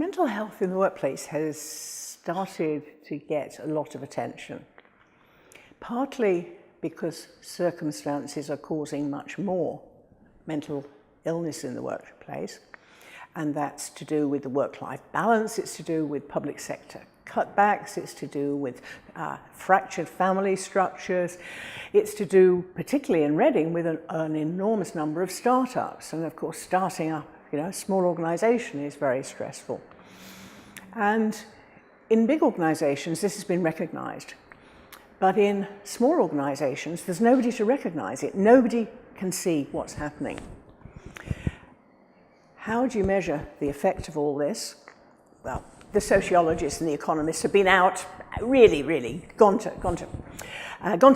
Mental health in the workplace has started to get a lot of attention, partly because circumstances are causing much more mental illness in the workplace, and that's to do with the work-life balance, it's to do with public sector cutbacks, it's to do with fractured family structures, it's to do, particularly in Reading, with an enormous number of startups. And of course, starting up a small organisation is very stressful. And in big organisations, this has been recognised. But in small organisations, there's nobody to recognise it. Nobody can see what's happening. How do you measure the effect of all this? Well, the sociologists and the economists have been out, really gone to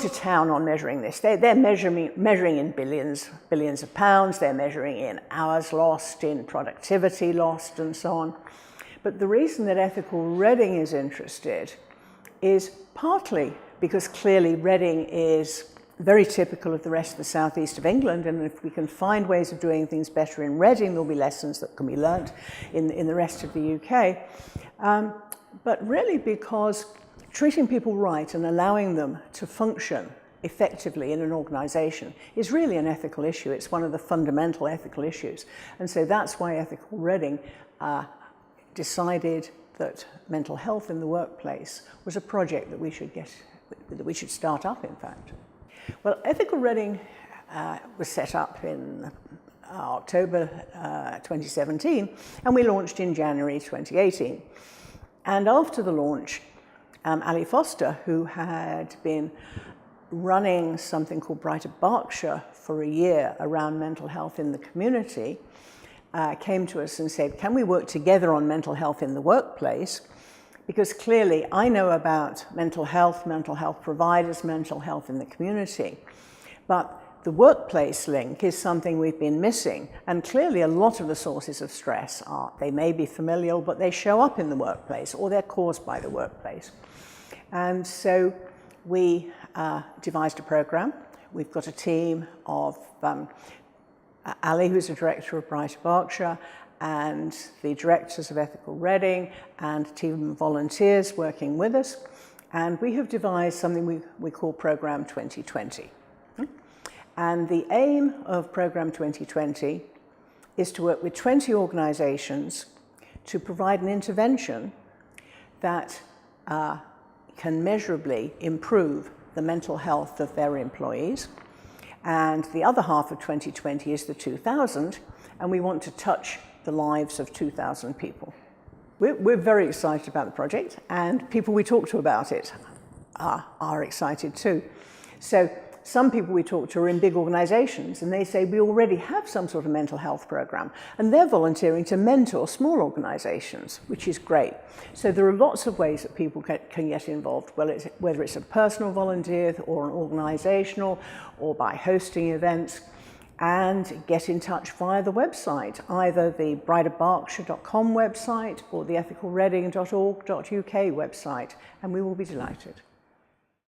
town on measuring this. They're measuring in billions of pounds. They're measuring in hours lost, in productivity lost, and so on. But the reason that Ethical Reading is interested is partly because clearly Reading is very typical of the rest of the southeast of England, and if we can find ways of doing things better in Reading, there'll be lessons that can be learnt in the rest of the UK. But really because treating people right and allowing them to function effectively in an organisation is really an ethical issue. It's one of the fundamental ethical issues. And so that's why Ethical Reading decided that mental health in the workplace was a project that we should start up, in fact. Well, Ethical Reading was set up in October 2017, and we launched in January 2018. And after the launch, Ali Foster, who had been running something called Brighter Berkshire for a year around mental health in the community, came to us and said, can we work together on mental health in the workplace? Because clearly I know about mental health providers, mental health in the community, but the workplace link is something we've been missing. And clearly a lot of the sources of stress they may be familial, but they show up in the workplace or they're caused by the workplace. And so we devised a program. We've got a team of Ali, who's the director of Brighter Berkshire, and the directors of Ethical Reading, and a team of volunteers working with us. And we have devised something we call Programme 2020. And the aim of Programme 2020 is to work with 20 organisations to provide an intervention that can measurably improve the mental health of their employees. And the other half of 2020 is the 2000, and we want to touch the lives of 2,000 people. We're very excited about the project, and people we talk to about it are excited too. So some people we talk to are in big organisations, and they say we already have some sort of mental health programme, and they're volunteering to mentor small organisations, which is great. So there are lots of ways that people can get involved, whether it's a personal volunteer or an organisational, or by hosting events, and get in touch via the website, either the brighterberkshire.com website or the ethicalreading.org.uk website, and we will be delighted.